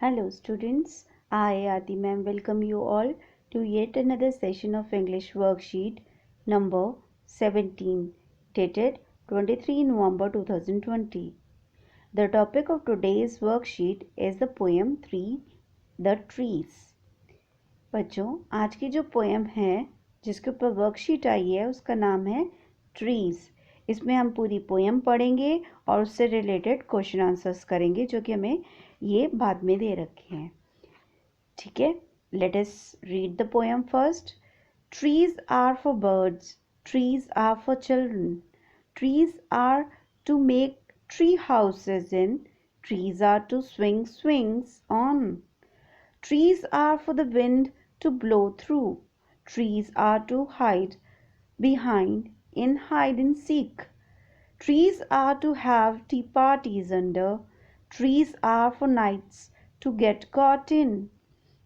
Hello students, I Aarti ma'am welcome you all to yet another session of English worksheet number 17 dated 23 November 2020. The topic of today's worksheet is the poem 3 The Trees. बच्चों आज की जो poem है जिसके ऊपर worksheet आई है उसका नाम है ट्रीज। इसमें हम पूरी पोएम पढ़ेंगे और उससे रिलेटेड क्वेश्चन आंसर्स करेंगे जो कि हमें ये बाद में दे रखे हैं। ठीक है, let us read the poem first. Trees are for birds, trees are for children, trees are to make tree houses in, trees are to swing swings on. Trees are for the wind to blow through, trees are to hide behind in hide and seek. Trees are to have tea parties under, trees are for nights to get caught in.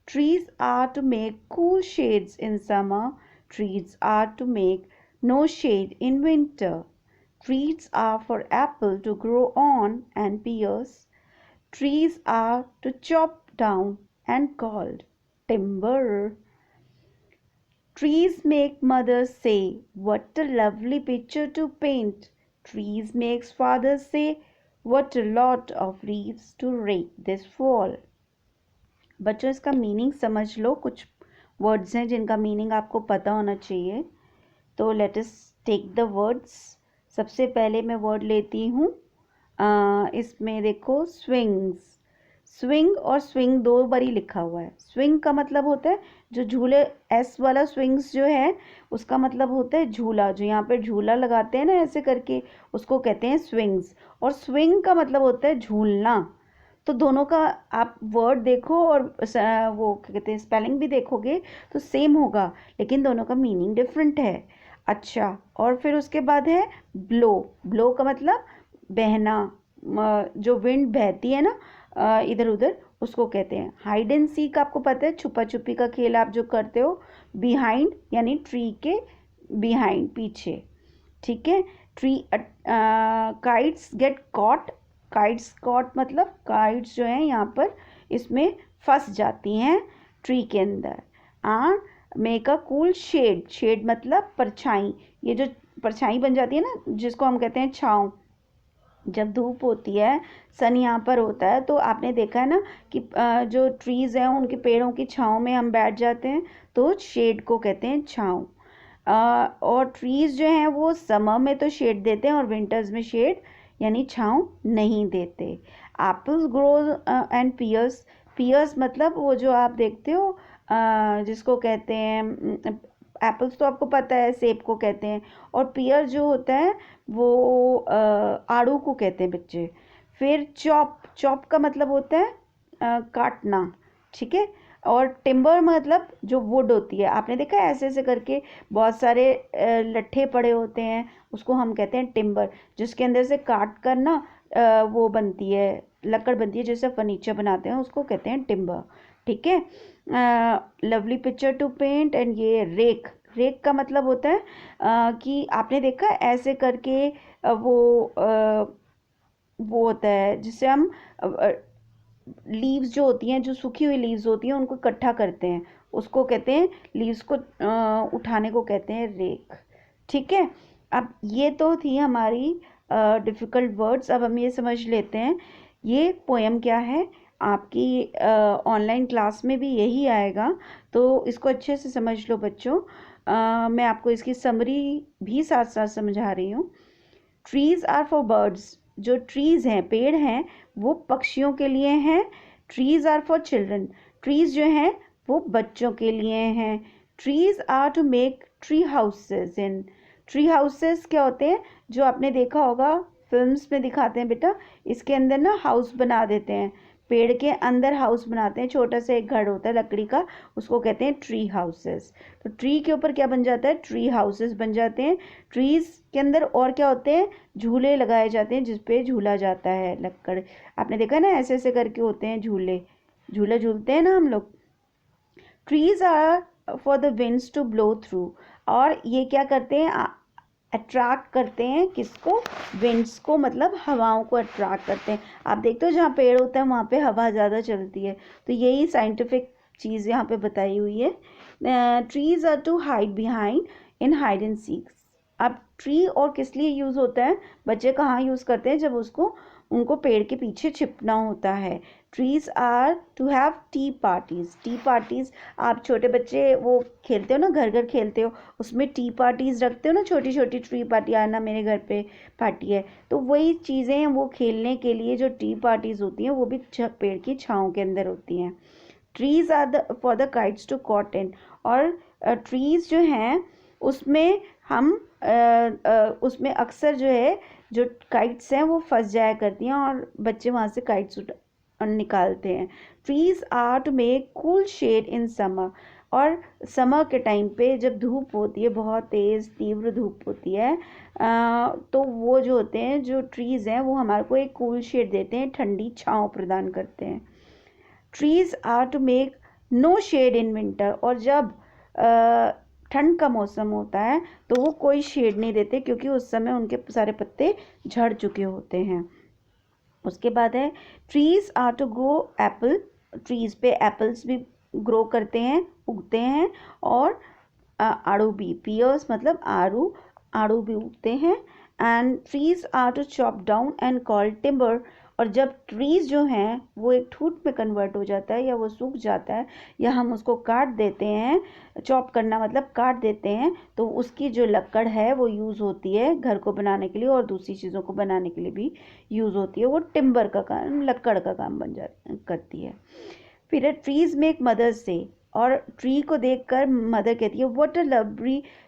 Trees are to make cool shades in summer, trees are to make no shade in winter. Trees are for apple to grow on and pears. Trees are to chop down and called timber. Trees make mothers say, what a lovely picture to paint. Trees makes fathers say, what a lot of leaves to rake this fall. बच्चों इसका meaning समझ लो। कुछ words हैं जिनका meaning आपको पता होना चाहिए, तो let us take the words. सबसे पहले मैं वर्ड लेती हूँ, इसमें देखो स्विंग्स। स्विंग और स्विंग दो बारी लिखा हुआ है। स्विंग का मतलब होता है जो झूले, एस वाला स्विंग्स जो है उसका मतलब होता है झूला, जो यहाँ पे झूला लगाते हैं ना ऐसे करके, उसको कहते हैं स्विंग्स। और स्विंग का मतलब होता है झूलना। तो दोनों का आप वर्ड देखो और वो क्या कहते हैं स्पेलिंग भी देखोगे तो सेम होगा, लेकिन दोनों का मीनिंग डिफरेंट है। अच्छा, और फिर उसके बाद है ब्लो। ब्लो का मतलब बहना, जो विंड बहती है ना इधर उधर, उसको कहते हैं। हाइड एंड सीक आपको पता है, छुपा छुपी का खेल आप जो करते हो। बिहाइंड यानी ट्री के बिहाइंड, पीछे। ठीक है, tree kites get caught. Kites caught मतलब काइट्स जो है यहाँ पर इसमें फंस जाती हैं ट्री के अंदर। Make a cool shade. Shade मतलब परछाई, ये जो परछाई बन जाती है ना जिसको हम कहते हैं छाँव। जब धूप होती है, सन यहाँ पर होता है, तो आपने देखा है ना कि जो ट्रीज़ हैं उनके पेड़ों की छाँव में हम बैठ जाते हैं, तो शेड को कहते हैं छाँव। और ट्रीज़ जो हैं वो समर में तो शेड देते हैं और विंटर्स में शेड यानी छाँव नहीं देते। Apples grow and pears. Pears मतलब वो जो आप देखते हो जिसको कहते हैं एप्पल्स, तो आपको पता है सेब को कहते हैं, और पियर जो होता है वो आड़ू को कहते हैं बच्चे। फिर चॉप। चॉप का मतलब होता है काटना। ठीक है, और टिम्बर मतलब जो वुड होती है, आपने देखा है ऐसे ऐसे करके बहुत सारे लट्ठे पड़े होते हैं, उसको हम कहते हैं टिम्बर, जिसके अंदर से काट कर ना वो बनती है, लकड़ बनती है, जैसे फर्नीचर बनाते हैं, उसको कहते हैं टिम्बर। ठीक है, lovely picture to paint. And ये रेक। रेक का मतलब होता है कि आपने देखा ऐसे करके वो होता है जिससे हम लीव्स जो होती हैं, जो सूखी हुई लीव्स होती हैं, उनको इकट्ठा करते हैं, उसको कहते हैं, लीव्स को उठाने को कहते हैं रेक। ठीक है, अब ये तो थी हमारी डिफ़िकल्ट वर्ड्स। अब हम ये समझ लेते हैं ये पोएम क्या है। आपकी ऑनलाइन क्लास में भी यही आएगा, तो इसको अच्छे से समझ लो बच्चों। मैं आपको इसकी समरी भी साथ साथ समझा रही हूँ। Trees are for birds. जो ट्रीज़ हैं, पेड़ हैं, वो पक्षियों के लिए हैं। Trees are for children. Trees जो हैं वो बच्चों के लिए हैं। Trees are to make tree houses in. Tree houses क्या होते हैं, जो आपने देखा होगा फिल्म्स में दिखाते हैं बेटा, इसके अंदर ना हाउस बना देते हैं, पेड़ के अंदर हाउस बनाते हैं, छोटा सा एक घर होता है लकड़ी का, उसको कहते हैं ट्री हाउसेस। तो ट्री के ऊपर क्या बन जाता है, ट्री हाउसेस बन जाते हैं। ट्रीज़ के अंदर और क्या होते हैं, झूले लगाए जाते हैं जिस पे झूला जाता है लक्कड़। आपने देखा ना ऐसे ऐसे करके होते हैं झूले, झूला झूलते हैं ना हम लोग। Trees are for the winds to blow through. और ये क्या करते हैं, अट्रैक्ट करते हैं किसको, विंड्स को, मतलब हवाओं को अट्रैक्ट करते हैं। आप देखते हो जहाँ पेड़ होता है वहाँ पे हवा ज़्यादा चलती है, तो यही साइंटिफिक चीज़ यहाँ पे बताई हुई है। Trees are to hide behind in hide and seeks. अब ट्री और किस लिए यूज़ होता है, बच्चे कहाँ यूज़ करते हैं, जब उनको पेड़ के पीछे छिपना होता है। Trees are to have tea parties. Tea parties, आप छोटे बच्चे वो खेलते हो ना, घर घर खेलते हो, उसमें टी पार्टीज रखते हो ना, छोटी छोटी ट्री पार्टी, आना मेरे घर पे पार्टी है, तो वही चीज़ें वो खेलने के लिए जो टी पार्टीज होती हैं वो भी पेड़ की छाँव के अंदर होती हैं। Trees are the for the kites to caught in. और ट्रीज जो हैं उसमें हम उसमें अक्सर जो है जो काइट्स हैं वो फंस जाया करती हैं और बच्चे वहाँ से काइट्स निकालते हैं। Trees are to make cool shade in summer. और समर के टाइम पे जब धूप होती है, बहुत तेज़ तीव्र धूप होती है, तो वो जो होते हैं, जो ट्रीज़ हैं, वो हमारे को एक कूल शेड देते हैं, ठंडी छाँव प्रदान करते हैं। Trees are to make no shade in winter. और जब ठंड का मौसम होता है तो वो कोई शेड नहीं देते, क्योंकि उस समय उनके सारे पत्ते झड़ चुके होते हैं। उसके बाद है trees are to grow apple. Trees पे एप्पल्स भी ग्रो करते हैं, उगते हैं। और आड़ू भी, पियर्स मतलब आड़ू भी उगते हैं। And trees are to chop down and called timber. और जब ट्रीज जो हैं वो एक ठूट में कन्वर्ट हो जाता है या वो सूख जाता है या हम उसको काट देते हैं, चॉप करना मतलब काट देते हैं, तो उसकी जो लकड़ है वो यूज़ होती है घर को बनाने के लिए और दूसरी चीज़ों को बनाने के लिए भी यूज़ होती है। वो टिम्बर का काम, लकड़ का काम करती है। फिर ट्रीज मेक मदर्स डे। और ट्री को देखकर मदर कहती है what a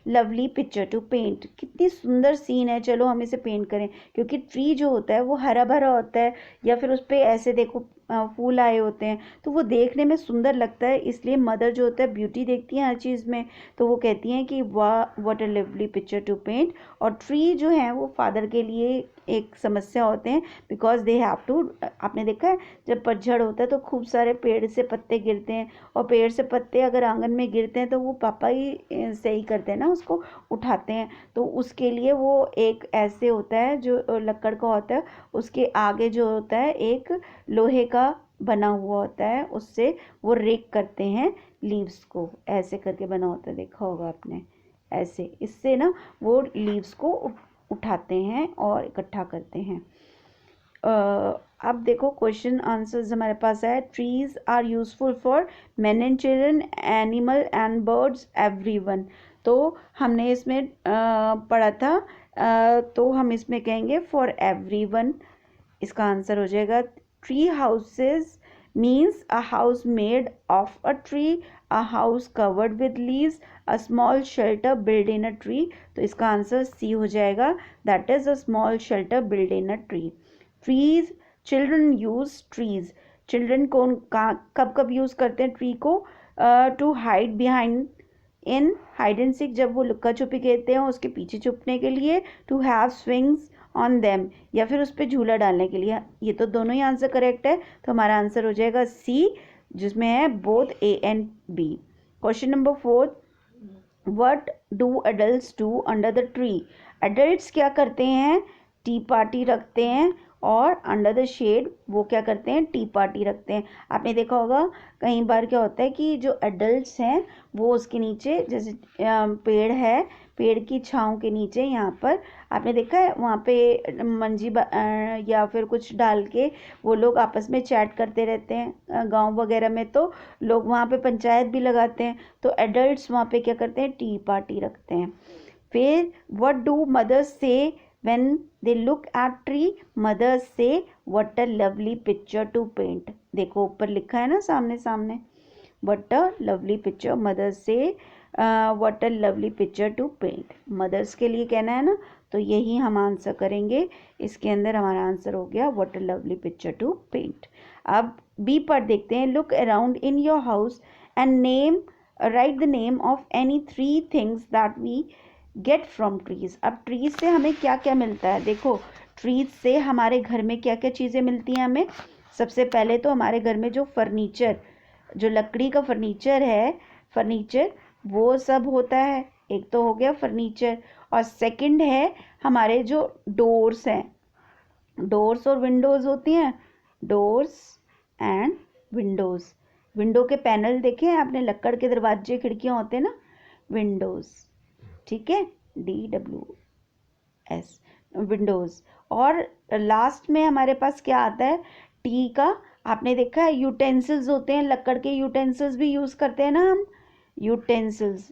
lovely picture to paint. कितनी सुंदर सीन है, चलो हम इसे पेंट करें। क्योंकि ट्री जो होता है वो हरा भरा होता है, या फिर उस पर ऐसे देखो फूल आए होते हैं, तो वो देखने में सुंदर लगता है। इसलिए मदर जो होता है ब्यूटी देखती है हर चीज़ में, तो वो कहती हैं कि वाह what a lovely picture to paint. और ट्री जो है वो फादर के लिए एक समस्या होते हैं, बिकॉज दे हैव टू, आपने देखा है जब पतझड़ होता है तो खूब सारे पेड़ से पत्ते गिरते हैं, और पेड़ से पत्ते अगर आंगन में गिरते हैं तो वो पापा ही सही करते हैं ना, उसको उठाते हैं। तो उसके लिए वो एक ऐसे होता है जो लकड़ का होता है, उसके आगे जो होता है एक लोहे का बना हुआ होता है, उससे वो रेक करते हैं लीव्स को, ऐसे करके बना होता है, देखा होगा आपने ऐसे। इससे ना वो लीव्स को उठाते हैं और इकट्ठा करते हैं। अब देखो क्वेश्चन आंसर्स हमारे पास है। Trees are useful for man and children, animal and birds, everyone. तो हमने इसमें पढ़ा था, तो हम इसमें कहेंगे फॉर एवरीवन, इसका आंसर हो जाएगा। Tree houses means a house made of a tree, a house covered with leaves, a small shelter build in a tree. तो इसका आंसर सी हो जाएगा, that is a small shelter build in a tree. Trees, children use trees. Children कौन कब कब use करते हैं tree को, to hide behind in hide and seek, जब वो लुक्का छुपी खेलते हैं उसके पीछे छुपने के लिए। To have swings on them, या फिर उस पर झूला डालने के लिए। ये तो दोनों ही आंसर करेक्ट है, तो हमारा आंसर हो जाएगा सी, जिसमें है both A and B. Question number 4, what do adults do under the tree. Adults क्या करते हैं, टी पार्टी रखते हैं, और अंडर द शेड वो क्या करते हैं, टी पार्टी रखते हैं। आपने देखा होगा कई बार क्या होता है कि जो एडल्ट्स हैं वो उसके नीचे, जैसे पेड़ है, पेड़ की छाँव के नीचे यहाँ पर आपने देखा है वहाँ पे मंजी या फिर कुछ डाल के वो लोग आपस में चैट करते रहते हैं। गांव वगैरह में तो लोग वहाँ पे पंचायत भी लगाते हैं, तो एडल्ट्स वहाँ पे क्या करते हैं, टी पार्टी रखते हैं। फिर व्हाट डू मदर्स से when they look at tree, mothers say what a lovely picture to paint। देखो ऊपर लिखा है ना सामने सामने, what a lovely picture, mothers say what a lovely picture to paint। Mothers के लिए कहना है ना, तो यही हम आंसर करेंगे। इसके अंदर हमारा आंसर हो गया what a lovely picture to paint। अब बी पर देखते हैं, look around in your house and name, write the name of any 3 things that we get from trees. अब ट्रीज से हमें क्या क्या मिलता है, देखो ट्रीज से हमारे घर में क्या क्या चीज़ें मिलती हैं हमें। सबसे पहले तो हमारे घर में जो फर्नीचर, जो लकड़ी का फर्नीचर है, फर्नीचर वो सब होता है, एक तो हो गया फर्नीचर। और सेकंड है हमारे जो डोर्स हैं, डोर्स और विंडोज़ होती हैं, डोर्स एंड विंडोज़। विंडो के पैनल देखे हैं आपने, लक्कड़ के दरवाजे खिड़कियाँ होते हैं ना, विंडोज़, ठीक है, DWS, विंडोज़। और लास्ट में हमारे पास क्या आता है, टी का, आपने देखा है यूटेंसिल्स होते हैं, लक्कड़ के यूटेंसिल्स भी यूज़ करते हैं ना हम, यूटेंसिल्स,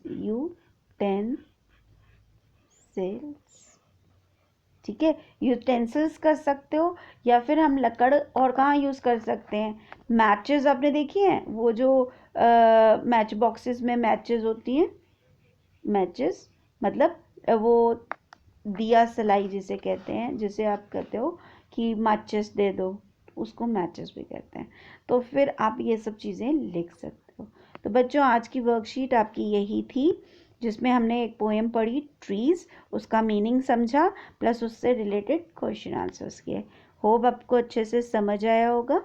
ठीक है, यूटेंसिल्स कर सकते हो, या फिर हम लकड़ और कहाँ यूज़ कर सकते हैं, मैचेस आपने देखी हैं, वो जो मैच बॉक्सेस में मैचेस होती हैं, मैचेस मतलब वो दिया सलाई जिसे कहते हैं, जिसे आप कहते हो कि माचिस दे दो, उसको मैचेस भी कहते हैं। तो फिर आप ये सब चीज़ें लिख सकते हो। तो बच्चों आज की वर्कशीट आपकी यही थी, जिसमें हमने एक पोएम पढ़ी ट्रीज, उसका मीनिंग समझा, प्लस उससे रिलेटेड क्वेश्चन आंसर्स किए। होप आपको अच्छे से समझ आया होगा।